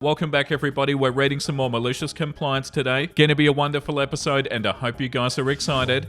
Welcome back, everybody. We're reading some more Malicious Compliance today. Gonna be a wonderful episode, and I hope you guys are excited.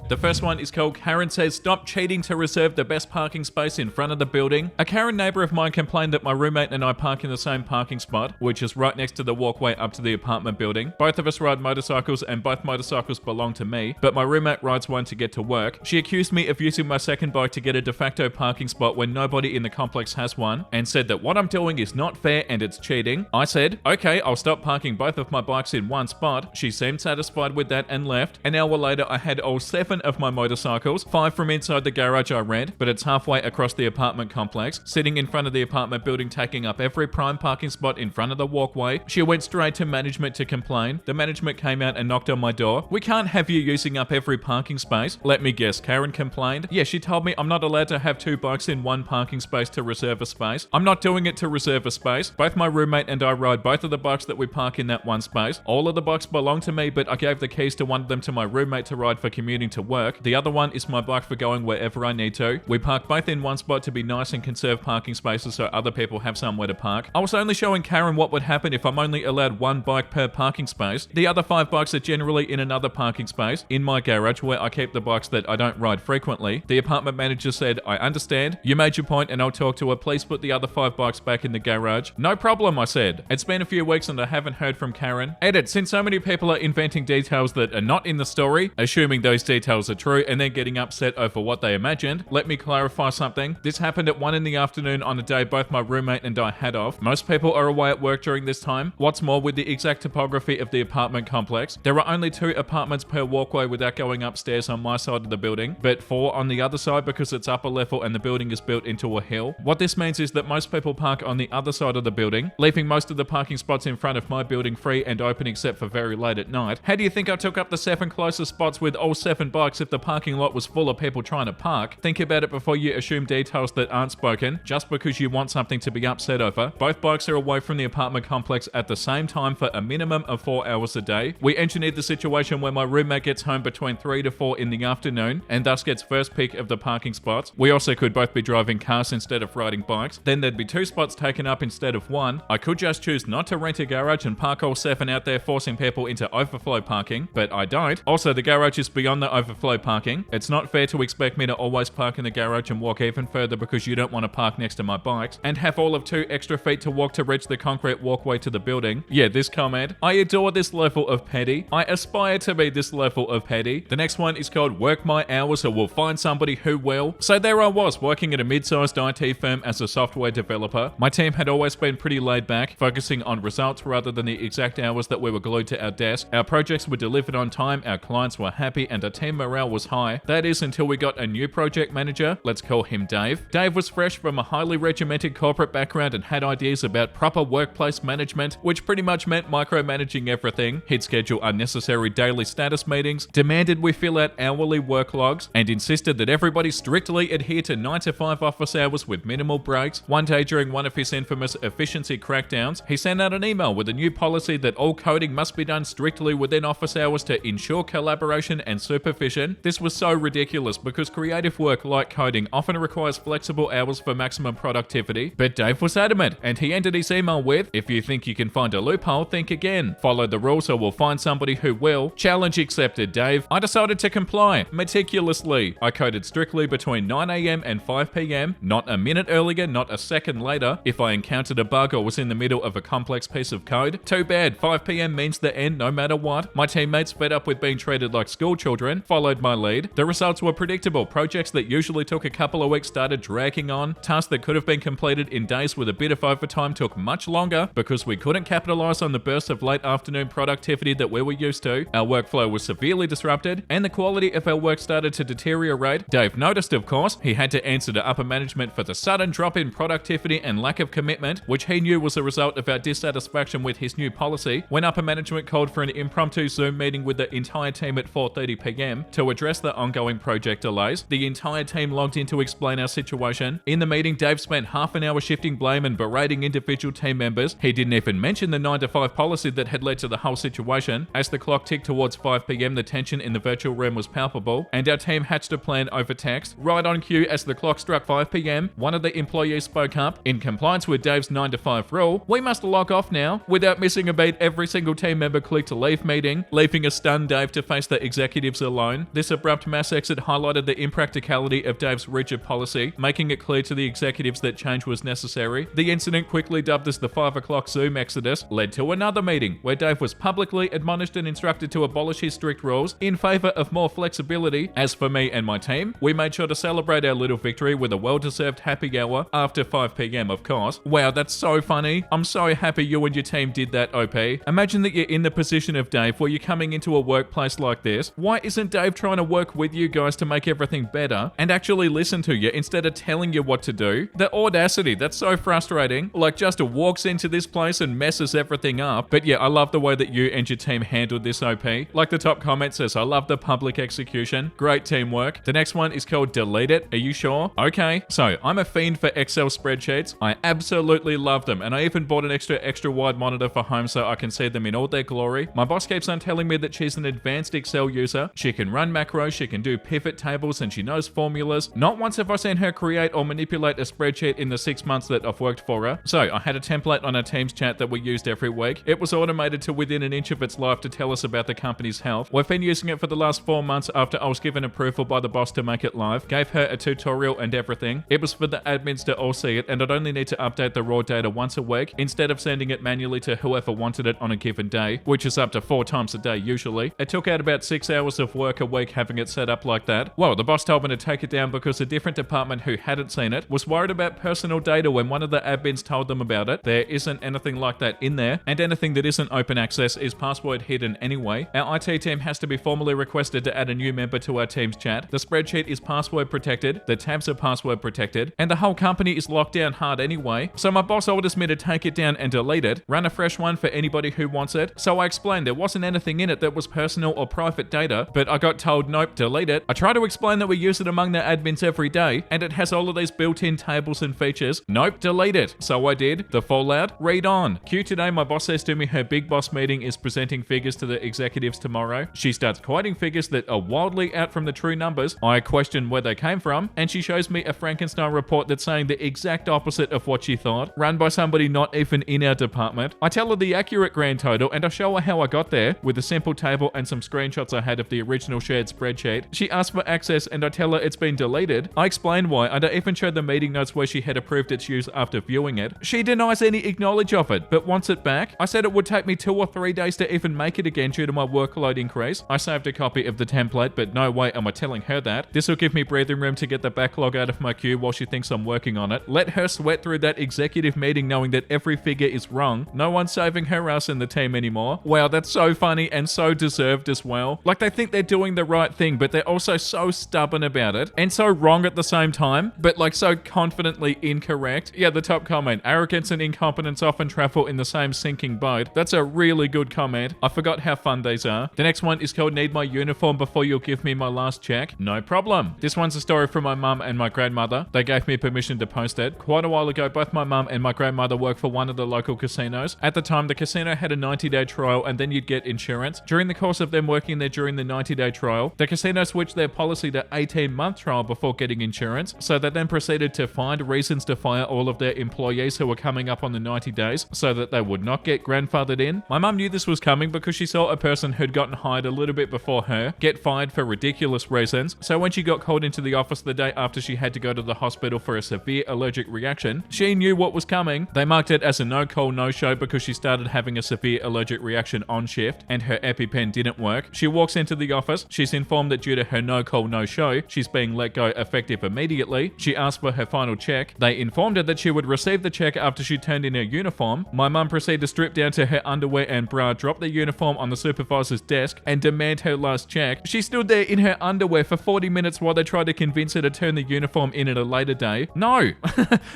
The first one is called Karen Says Stop Cheating to Reserve the Best Parking Space in Front of the Building. A Karen neighbour of mine complained that my roommate and I park in the same parking spot, which is right next to the walkway up to the apartment building. Both of us ride motorcycles and both motorcycles belong to me, but my roommate rides one to get to work. She accused me of using my second bike to get a de facto parking spot when nobody in the complex has one, and said that what I'm doing is not fair and it's cheating. I said, okay, I'll stop parking both of my bikes in one spot. She seemed satisfied with that and left. An hour later, I had all 7 of my motorcycles, 5 from inside the garage I rent, but it's halfway across the apartment complex, sitting in front of the apartment building, taking up every prime parking spot in front of the walkway. She went straight to management to complain. The management came out and knocked on my door. We can't have you using up every parking space. Let me guess, Karen complained. Yeah, she told me I'm not allowed to have 2 bikes in one parking space to reserve a space. I'm not doing it to reserve a space. Both my roommate and I ride both of the bikes that we park in that one space. All of the bikes belong to me, but I gave the keys to one of them to my roommate to ride for commuting to work. The other one is my bike for going wherever I need to. We park both in one spot to be nice and conserve parking spaces so other people have somewhere to park. I was only showing Karen what would happen if I'm only allowed 1 bike per parking space. The other 5 bikes are generally in another parking space, in my garage where I keep the bikes that I don't ride frequently. The apartment manager said, I understand. You made your point and I'll talk to her. Please put the other 5 bikes back in the garage. No problem, I said. It's been a few weeks and I haven't heard from Karen. Edit, since so many people are inventing details that are not in the story, assuming those details are true, and then getting upset over what they imagined, let me clarify something. This happened at 1 in the afternoon on a day both my roommate and I had off. Most people are away at work during this time. What's more, with the exact topography of the apartment complex, there are only 2 apartments per walkway without going upstairs on my side of the building, but 4 on the other side because it's upper level and the building is built into a hill. What this means is that most people park on the other side of the building, leaving most of the parking spots in front of my building free and open except for very late at night. How do you think I took up the 7 closest spots with all 7 bikes if the parking lot was full of people trying to park? Think about it before you assume details that aren't spoken, just because you want something to be upset over. Both bikes are away from the apartment complex at the same time for a minimum of 4 hours a day. We engineered the situation where my roommate gets home between 3 to 4 in the afternoon, and thus gets first pick of the parking spots. We also could both be driving cars instead of riding bikes. Then there'd be 2 spots taken up instead of 1. I could just choose not to rent a garage and park all 7 out there, forcing people into overflow parking, but I don't. Also, the garage is beyond the overflow parking. It's not fair to expect me to always park in the garage and walk even further because you don't want to park next to my bikes, and have all of 2 extra feet to walk to reach the concrete walkway to the building. Yeah, this comment. I adore this level of petty. I aspire to be this level of petty. The next one is called Work My Hours or We'll Find Somebody Who Will. So there I was, working at a mid-sized IT firm as a software developer. My team had always been pretty laid back, focusing on results rather than the exact hours that we were glued to our desk. Our projects were delivered on time, our clients were happy, and our team morale was high. That is until we got a new project manager. Let's call him Dave. Dave was fresh from a highly regimented corporate background and had ideas about proper workplace management, which pretty much meant micromanaging everything. He'd schedule unnecessary daily status meetings, demanded we fill out hourly work logs, and insisted that everybody strictly adhere to 9 to 5 office hours with minimal breaks. One day during one of his infamous efficiency crackdowns, he sent out an email with a new policy that all coding must be done strictly within office hours to ensure collaboration and supervision. This was so ridiculous because creative work like coding often requires flexible hours for maximum productivity, but Dave was adamant, and he ended his email with, if you think you can find a loophole, think again. Follow the rules or we'll find somebody who will. Challenge accepted, Dave. I decided to comply, meticulously. I coded strictly between 9 AM and 5 PM, not a minute earlier, not a second later. If I encountered a bug or was in the middle of a complex piece of code, too bad, 5 PM means the end no matter what. My teammates, fed up with being treated like school children, followed my lead. The results were predictable. Projects that usually took a couple of weeks started dragging on. Tasks that could have been completed in days with a bit of overtime took much longer because we couldn't capitalize on the bursts of late afternoon productivity that we were used to. Our workflow was severely disrupted, and the quality of our work started to deteriorate. Dave noticed, of course. He had to answer to upper management for the sudden drop in productivity and lack of commitment, which he knew was a result of our dissatisfaction with his new policy. When upper management called for an impromptu Zoom meeting with the entire team at 4:30 PM, To address the ongoing project delays, the entire team logged in to explain our situation. In the meeting, Dave spent half an hour shifting blame and berating individual team members. He didn't even mention the 9 to 5 policy that had led to the whole situation. As the clock ticked towards 5 p.m, the tension in the virtual room was palpable, and our team hatched a plan over text. Right on cue, as the clock struck 5 p.m, one of the employees spoke up. In compliance with Dave's 9 to 5 rule, we must log off now. Without missing a beat, every single team member clicked to leave meeting, leaving a stunned Dave to face the executives alone. This abrupt mass exit highlighted the impracticality of Dave's rigid policy, making it clear to the executives that change was necessary. The incident, quickly dubbed as the 5 o'clock Zoom exodus, led to another meeting where Dave was publicly admonished and instructed to abolish his strict rules in favor of more flexibility. As for me and my team, we made sure to celebrate our little victory with a well-deserved happy hour after 5 p.m, of course. Wow, that's so funny. I'm so happy you and your team did that, OP. Imagine that you're in the position of Dave where you're coming into a workplace like this. Why isn't Dave trying to work with you guys to make everything better and actually listen to you instead of telling you what to do? The audacity, that's so frustrating. Like, just walks into this place and messes everything up. But yeah, I love the way that you and your team handled this, OP. Like the top comment says, I love the public execution. Great teamwork. The next one is called Delete It. Are you sure? Okay. So, I'm a fiend for Excel spreadsheets. I absolutely love them. And I even bought an extra wide monitor for home so I can see them in all their glory. My boss keeps on telling me that she's an advanced Excel user. She can run macros, she can do pivot tables, and she knows formulas. Not once have I seen her create or manipulate a spreadsheet in the 6 months that I've worked for her. So, I had a template on our Teams chat that we used every week. It was automated to within an inch of its life to tell us about the company's health. We've been using it for the last 4 months after I was given approval by the boss to make it live. Gave her a tutorial and everything. It was for the admins to all see it, and I'd only need to update the raw data once a week instead of sending it manually to whoever wanted it on a given day, which is up to 4 times a day usually. It took out about 6 hours of work a week having it set up like that. Well, the boss told me to take it down because a different department who hadn't seen it was worried about personal data when one of the admins told them about it. There isn't anything like that in there, and anything that isn't open access is password hidden anyway. Our IT team has to be formally requested to add a new member to our team's chat. The spreadsheet is password protected, the tabs are password protected, and the whole company is locked down hard anyway. So my boss orders me to take it down and delete it, run a fresh one for anybody who wants it. So I explained there wasn't anything in it that was personal or private data, but I got told nope, delete it. I try to explain that we use it among the admins every day, and it has all of these built-in tables and features. Nope, delete it. So I did. The fallout? Read on. Q today, my boss says to me her big boss meeting is presenting figures to the executives tomorrow. She starts quoting figures that are wildly out from the true numbers. I question where they came from, and she shows me a Frankenstein report that's saying the exact opposite of what she thought, run by somebody not even in our department. I tell her the accurate grand total, and I show her how I got there with a simple table and some screenshots I had of the original shared spreadsheet. She asks for access, and I tell her it's been deleted. I explain why, and I even show the meeting notes where she had approved its use after viewing it. She denies any acknowledge of it, but wants it back. I said it would take me 2 or 3 days to even make it again due to my workload increase. I saved a copy of the template, but no way am I telling her that. This will give me breathing room to get the backlog out of my queue while she thinks I'm working on it. Let her sweat through that executive meeting knowing that every figure is wrong. No one's saving her ass in the team anymore. Wow, that's so funny and so deserved as well. Like, they think they're doing the right thing, but they're also so stubborn about it and so wrong at the same time, but like so confidently incorrect. Yeah, the top comment, arrogance and incompetence often travel in the same sinking boat. That's a really good comment. I forgot how fun these are. The next one is called Need My Uniform Before You'll Give Me My Last Check. No problem. This one's a story from my mum and my grandmother. They gave me permission to post it. Quite a while ago, both my mum and my grandmother worked for one of the local casinos. At the time, the casino had a 90-day trial and then you'd get insurance. During the course of them working there during the 90-day trial, the casino switched their policy to 18-month trial before getting insurance, so they then proceeded to find reasons to fire all of their employees who were coming up on the 90 days so that they would not get grandfathered in. My mum knew this was coming because she saw a person who'd gotten hired a little bit before her get fired for ridiculous reasons, so when she got called into the office the day after she had to go to the hospital for a severe allergic reaction, she knew what was coming. They marked it as a no-call, no-show because she started having a severe allergic reaction on shift and her EpiPen didn't work. She walks into the office. She's informed that due to her no-call, no-show, she's being let go effective immediately. She asked for her final check. They informed her that she would receive the check after she turned in her uniform. My mum proceeded to strip down to her underwear and bra, drop the uniform on the supervisor's desk, and demand her last check. She stood there in her underwear for 40 minutes while they tried to convince her to turn the uniform in at a later day. No!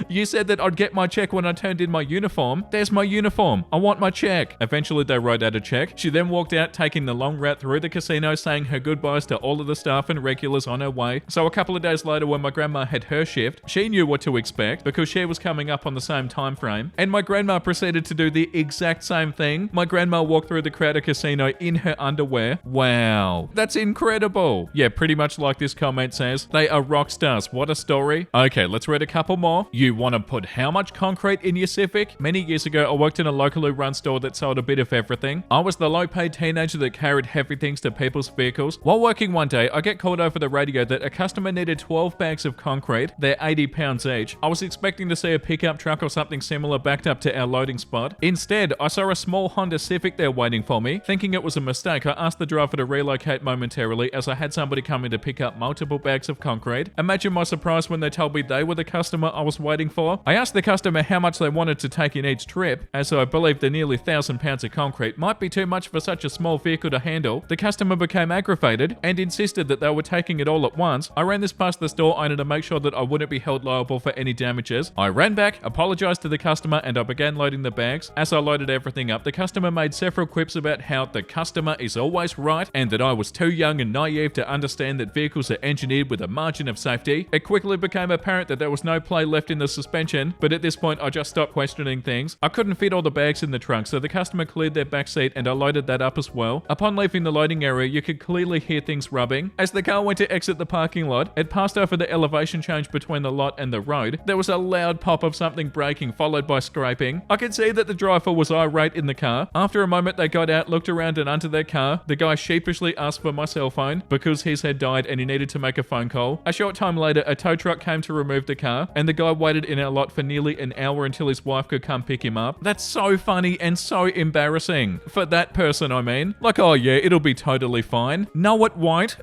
You said that I'd get my check when I turned in my uniform. There's my uniform. I want my check. Eventually, they wrote out a check. She then walked out, taking the long route through the casino, saying her her goodbyes to all of the staff and regulars on her way. So a couple of days later, when my grandma had her shift, she knew what to expect because she was coming up on the same time frame, and my grandma proceeded to do the exact same thing. My grandma walked through the crowded casino in her underwear. Wow, that's incredible. Yeah, pretty much like this comment says, they are rock stars. What a story. Okay, let's read a couple more. You want to put how much concrete in your Civic? Many years ago, I worked in a locally run store that sold a bit of everything. I was the low-paid teenager that carried heavy things to people's vehicles. While working one day, I get called over the radio that a customer needed 12 bags of concrete. They're 80 pounds each. I was expecting to see a pickup truck or something similar backed up to our loading spot. Instead, I saw a small Honda Civic there waiting for me. Thinking it was a mistake, I asked the driver to relocate momentarily as I had somebody coming to pick up multiple bags of concrete. Imagine my surprise when they told me they were the customer I was waiting for. I asked the customer how much they wanted to take in each trip, as I believed the nearly 1,000 pounds of concrete might be too much for such a small vehicle to handle. The customer became aggravated and insisted that they were taking it all at once. I ran this past the store owner to make sure that I wouldn't be held liable for any damages. I ran back, apologized to the customer, and I began loading the bags. As I loaded everything up, the customer made several quips about how the customer is always right and that I was too young and naive to understand that vehicles are engineered with a margin of safety. It quickly became apparent that there was no play left in the suspension, but at this point I just stopped questioning things. I couldn't fit all the bags in the trunk, so the customer cleared their back seat and I loaded that up as well. Upon leaving the loading area, you could clearly hear things rubbing. As the car went to exit the parking lot, it passed over the elevation change between the lot and the road. There was a loud pop of something breaking, followed by scraping. I could see that the driver was irate in the car. After a moment, they got out, looked around and under their car. The guy sheepishly asked for my cell phone because his had died and he needed to make a phone call. A short time later, a tow truck came to remove the car, and the guy waited in our lot for nearly an hour until his wife could come pick him up. That's so funny and so embarrassing. For that person, I mean. Like, oh yeah, it'll be totally fine. No, it won't.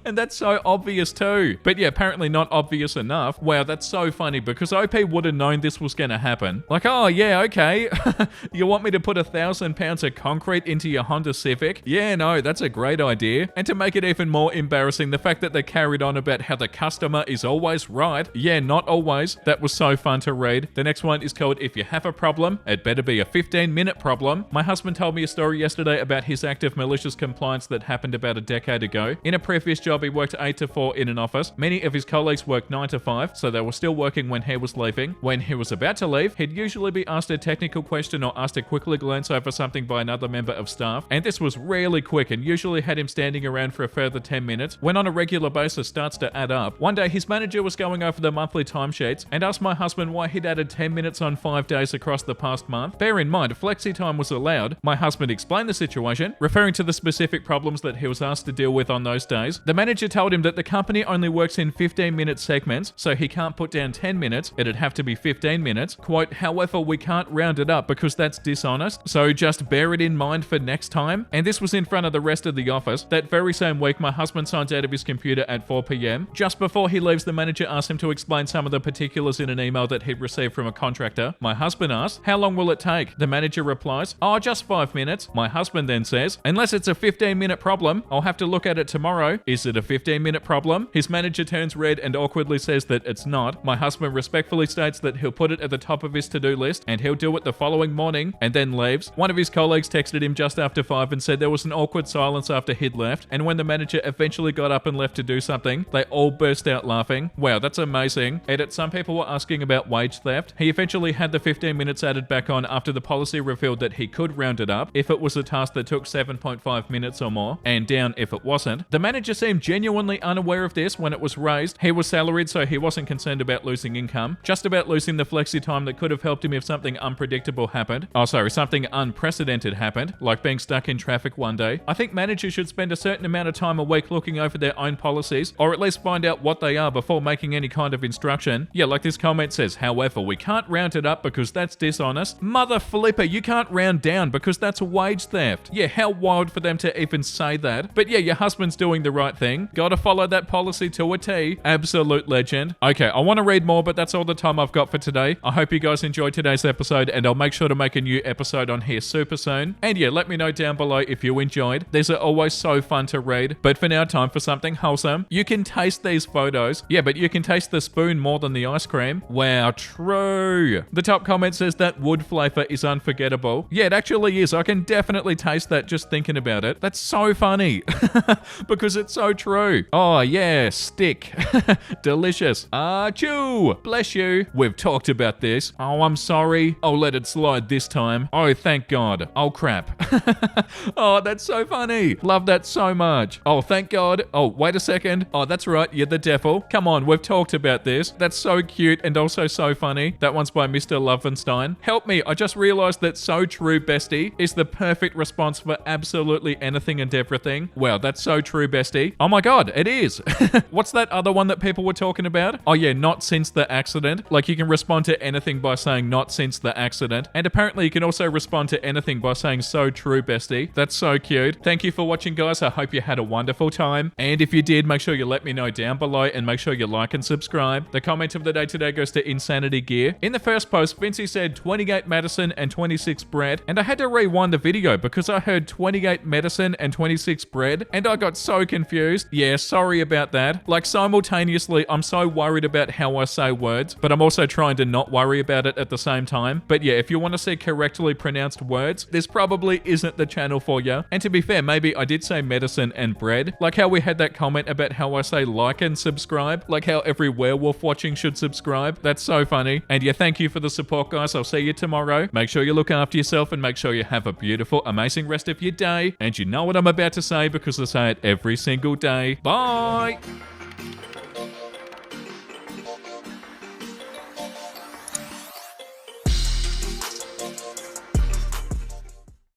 And that's so obvious too. But yeah, apparently not obvious enough. Wow, that's so funny because OP would have known this was going to happen. Like, oh yeah, okay. You want me to put 1,000 pounds of concrete into your Honda Civic? Yeah, no, that's a great idea. And to make it even more embarrassing, the fact that they carried on about how the customer is always right. Yeah, not always. That was so fun to read. The next one is called If You Have a Problem, It Better Be a 15-minute Problem. My husband told me a story yesterday about his act of malicious compliance that happened about a decade ago. In a previous job, he worked 8 to 4 in an office. Many of his colleagues worked 9 to 5, so they were still working when he was leaving. When he was about to leave, he'd usually be asked a technical question or asked to quickly glance over something by another member of staff, and this was really quick and usually had him standing around for a further 10 minutes, when on a regular basis starts to add up. One day, his manager was going over the monthly timesheets and asked my husband why he'd added 10 minutes on 5 days across the past month. Bear in mind, flexi time was allowed. My husband explained the situation, referring to the specific problems that he was asked to deal with on those days. The manager told him that the company only works in 15-minute segments, so he can't put down 10 minutes, it'd have to be 15 minutes. Quote, however, we can't round it up because that's dishonest, so just bear it in mind for next time. And this was in front of the rest of the office. That very same week, my husband signs out of his computer at 4 p.m. Just before he leaves, the manager asks him to explain some of the particulars in an email that he'd received from a contractor. My husband asks, how long will it take? The manager replies, oh, just 5 minutes. My husband then says, unless it's a 15-minute problem, I'll have to look at it tomorrow. Is it a 15-minute problem? His manager turns red and awkwardly says that it's not. My husband respectfully states that he'll put it at the top of his to-do list and he'll do it the following morning, and then leaves. One of his colleagues texted him just after 5 and said there was an awkward silence after he'd left, and when the manager eventually got up and left to do something, they all burst out laughing. Wow, that's amazing. Edit, some people were asking about wage theft. He eventually had the 15 minutes added back on after the policy revealed that he could round it up if it was a task that took 7.5 minutes or more, and down if it wasn't. The manager seemed genuinely unaware of this when it was raised. He was salaried, so he wasn't concerned about losing income, just about losing the flexi time that could have helped him if something unpredictable happened. Oh, sorry, something unprecedented happened, like being stuck in traffic one day. I think managers should spend a certain amount of time a week looking over their own policies, or at least find out what they are before making any kind of instruction. Yeah, like this comment says, however, we can't round it up because that's dishonest. Mother flipper, you can't round down because that's wage theft. Yeah, how wild for them to even say that. But yeah, your husband's doing the right thing. Gotta follow that policy to a T. Absolute legend. Okay, I want to read more, but that's all the time I've got for today. I hope you guys enjoyed today's episode, and I'll make sure to make a new episode on here super soon. And yeah, let me know down below if you enjoyed. These are always so fun to read. But for now, time for something wholesome. You can taste these photos. Yeah, but you can taste the spoon more than the ice cream. Wow, true. The top comment says that wood flavor is unforgettable. Yeah, it actually is. I can definitely taste that just thinking about it. That's so fun. funny because it's so true. Oh yeah, stick. Delicious. Achoo! Bless you. We've talked about this. Oh, I'm sorry. I'll let it slide this time. Oh, thank God. Oh, crap. Oh, that's so funny. Love that so much. Oh, thank God. Oh, wait a second. Oh, that's right. You're the devil. Come on, we've talked about this. That's so cute and also so funny. That one's by Mr. Lovenstein. Help me. I just realized that so true, bestie, is the perfect response for absolutely anything and everything. Wow, that's so true, bestie. Oh my God, it is. What's that other one that people were talking about? Oh yeah, not since the accident. Like you can respond to anything by saying not since the accident. And apparently you can also respond to anything by saying so true, bestie. That's so cute. Thank you for watching, guys. I hope you had a wonderful time. And if you did, make sure you let me know down below and make sure you like and subscribe. The comment of the day today goes to Insanity Gear. In the first post, Vincey said 28 medicine and 26 bread. And I had to rewind the video because I heard 28 medicine and 26 bread. And I got so confused. Yeah, sorry about that. Like simultaneously, I'm so worried about how I say words, but I'm also trying to not worry about it at the same time. But yeah, if you want to see correctly pronounced words, this probably isn't the channel for you. And to be fair, maybe I did say medicine and bread. Like how we had that comment about how I say like and subscribe. Like how every werewolf watching should subscribe. That's so funny. And yeah, thank you for the support, guys. I'll see you tomorrow. Make sure you look after yourself and make sure you have a beautiful, amazing rest of your day. And you know what I'm about to say because I say it every single day. Bye!